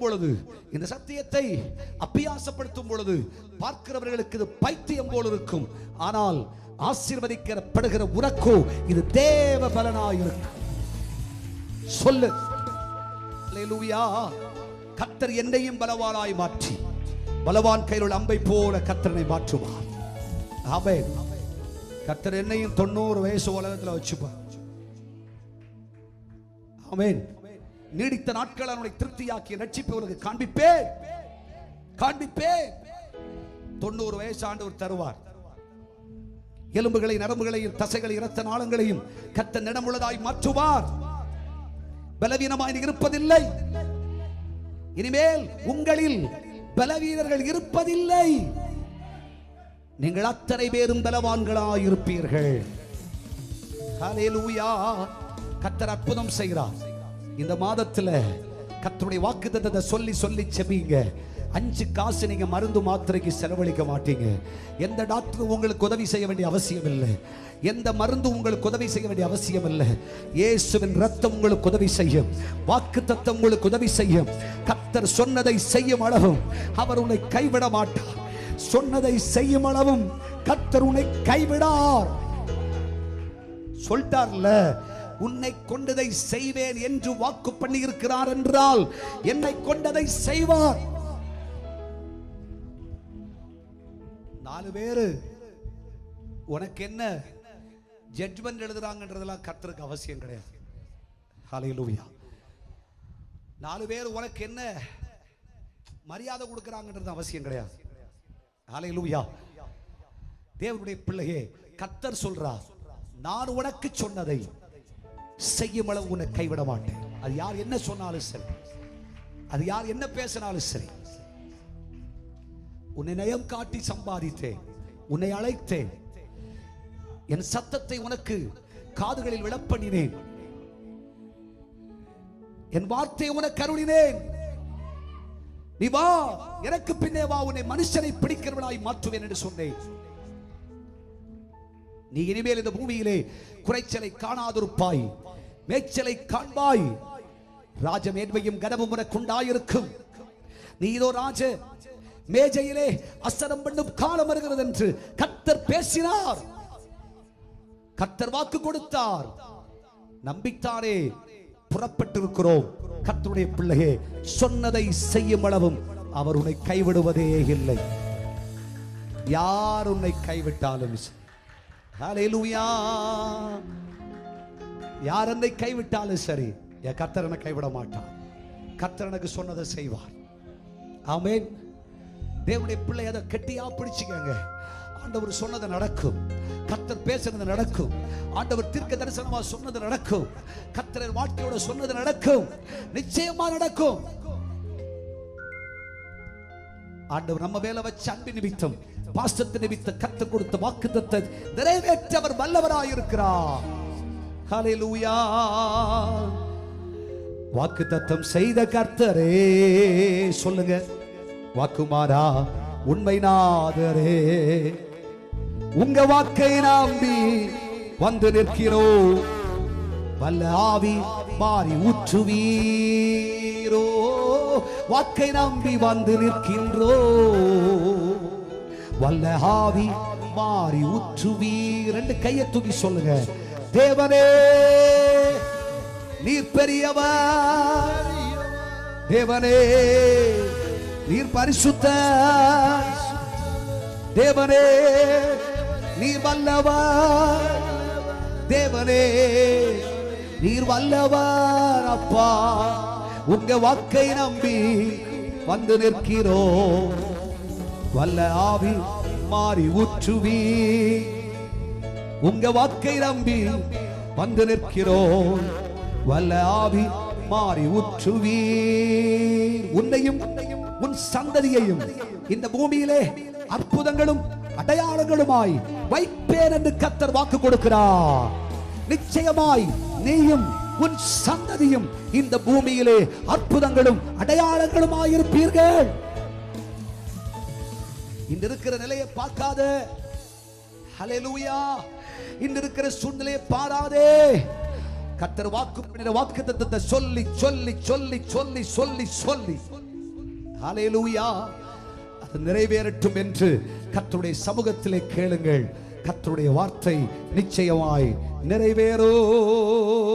பொழுது, இந்த சத்தியத்தை அபியாசப்படுத்தும் பொழுது பார்க்கிறவர்களுக்கு இது பைத்தியம் போல இருக்கும். ஆனால் ஆசீர்வதிக்கப்படுகிற உனக்கோ இது தேவ பலனாயிருக்கும். சொல்லு அல்லேலூயா. கர்த்தர் என்னையும் பலவானாய் மாற்றி பலவான் கையில் அம்பை போல கர்த்தரை மாற்றுவார். ஆமென். கர்த்தர் என்னையும் 90 வயசு உலகத்தில் வச்சுப்பார். ஆமென். நீடித்த நாட்கள் அவனை திருப்தியாக்கிய ரட்சிப்பை உனக்கு காண்பிப்பேன். 90 வயசு ஆண்டவர் தருவார். எலும்புகளை, நரம்புகளையும், தசைகளை, இரத்த நாளங்களையும் கர்த்தர் நிடமுள்ளதாய் மாற்றுவார். பலவீனமாய் இருப்பதில்லை. இனிமேல் உங்களில் பலவீனர்கள் இருப்பதில்லை. நீங்கள் அத்தனை பேரும் பலவான்களாய் இருப்பீர்கள். ஹல்லேலூயா. கர்த்தர் அற்புதம் செய்கிறார். இந்த மாதத்துல கர்த்தருடைய வாக்குத்தத்தத்தை சொல்லி சொல்லி செபிங்க. 5 காசு நீங்க மருந்து மாத்திரைக்கு செலவழிக்க மாட்டீங்க. எந்த டாக்டரும் உங்களுக்கு உதவி செய்ய வேண்டிய அவசியம் இல்லை. எந்த மருந்து உங்களுக்கு உதவி செய்ய வேண்டிய அவசியம் இல்லை. இயேசுவின் ரத்தம் உங்களுக்கு உதவி செய்யும். வாக்குத்தத்தம் உங்களுக்கு உதவி செய்யும். கர்த்தர் சொன்னதை செய்யும் அளவும் அவர் உன்னை கைவிட மாட்டார். சொன்னதை செய்யும் அளவும் கர்த்தர் உன்னை கைவிடார். சொல்லிட்டார்ல, உன்னை கொண்டதை செய்வேன் என்று வாக்கு பண்ணி இருக்கிறார் என்றால் என்னை கொண்டதை செய்வார். 4 பேரு உனக்கு என்ன ஜட்ஜ்மெண்ட் எழுதுறாங்கன்றதெல்லாம் கர்த்தருக்கு அவசியம் கிடையாது. ஹல்லேலூயா. 4 பேர் உனக்கு என்ன மரியாதை கொடுக்கறாங்கன்றது அவசியம் கிடையாது. ஹல்லேலூயா. தேவனுடைய பிள்ளையே, கர்த்தர் சொல்றார், நான் உனக்கு சொன்னதை செய்யும் அளவு உன்னை கைவிட மாட்டேன். அது யார் என்ன சொன்னாலும் சரி, அது யார் என்ன பேசினாலும் சரி. உன்னை நயம் காட்டி சம்பாதித்தேன், உன்னை அழைத்தேன், என் சத்தத்தை உனக்கு காதுகளில் விளப்பண்ணினேன், என் வார்த்தையை உனக்கு அருளினேன். நீ வா, எனக்கு பின்னே வா, உன்னை மனுஷனை பிடிக்கிறவனாய் மாற்றுவேன் என்று சொன்னேன். நீ இனிமேல் இந்த பூமியிலே குறைச்சலை காணாதிருப்பாய், மேய்ச்சலை காண்பாய். ராஜ மேன்மையும் கனமும் உனக்கு உண்டாயிருக்கும். நீ இதோ ராஜ மேஜையிலே அசனம் பண்ணும் காலம் வருகிறது என்று கர்த்தர் பேசினார். கர்த்தர் வாக்கு கொடுத்தார். நம்பித்தானே புறப்பட்டிருக்கிறோம். கர்த்தருடைய பிள்ளையே, சொன்னதை செய்யும் அளவும் அவர் உன்னை கைவிடுவதே இல்லை. யார் உன்னை கைவிட்டாலும், ஹல்லேலூயா, யார் என்னை கைவிட்டாலும் சரி, என் கர்த்தர் என்னை கைவிட மாட்டார். கர்த்தர் எனக்கு சொன்னதை செய்வார். ஆமென். தேவனுடைய பிள்ளை அதை கெட்டியா பிடிச்சுக்கங்க. ஆண்டவர் சொன்னது நடக்கும். கர்த்தர் பேசுனது நடக்கும். ஆண்டவர் தீர்க்க தரிசனமா சொன்னது நடக்கும். கர்த்தர் வாழ்க்கையோட சொன்னது நடக்கும். நிச்சயமா நடக்கும். ஆண்டவர் நம்ம மேல வச்ச அன்பு நிமித்தம், பாசத்து நிமித்தம் கர்த்தர் கொடுத்த வாக்குத்தத்தத்தை நிறைவேற்ற அவர் வல்லவராயிருக்கிறார். ஹல்லேலூயா. வாக்குத்தத்தம் செய்த கர்த்தரே, சொல்லுங்க, வாக்குமாரா உண்மை நாதரே, உங்க வாக்கை நம்பி வந்து நிற்கிறோம். வல்ல ஆவி மாறி ஊற்றுவீரோ, வாக்கை நம்பி வந்து நிற்கின்றோ. வல்ல ஆவி மாறி ஊற்றுவீர். 2 கையை தூக்கி சொல்லுங்க, தேவனே நீர் பெரியவர், தேவனே நீர் பரிசுத்தர், தேவனே நீர் வல்லவர், தேவனே நீர் வல்லவர். அப்பா, உங்க வாக்கை நம்பி வந்து நிற்கிறோம். வல்ல ஆவி மாறி ஊற்றுவி, உங்க வாக்கை நம்பி வந்து நிற்கிறோம். வல்ல ஆவி மாறி ஊற்றுவி. உன்னையும் உன் சந்ததியையும் இந்த பூமியிலே அற்புதங்களும் அடையாளங்களுமாய் வைப்பேன் என்று கர்த்தர் வாக்கு கொடுக்கிறார். நிச்சயமாய் நீயும் உன் சந்ததியும் இந்த பூமியிலே அற்புதங்களும் அடையாளங்களுமாய் இருப்பீர்கள். இந்த இருக்கிற நிலையை பார்க்காத, ஹல்லேலூயா, இந்த இருக்கிற சூழ்நிலையை பாராதே. கர்த்தர் வாக்கு வாக்குத்தத்தத்தை சொல்லி சொல்லி சொல்லி சொல்லி சொல்லி சொல்லி ஹல்லேலூயா. அது நிறைவேறட்டும் என்று கர்த்தருடைய சமூகத்திலே கேளுங்கள். கர்த்தருடைய வார்த்தை நிச்சயமாய் நிறைவேறும்.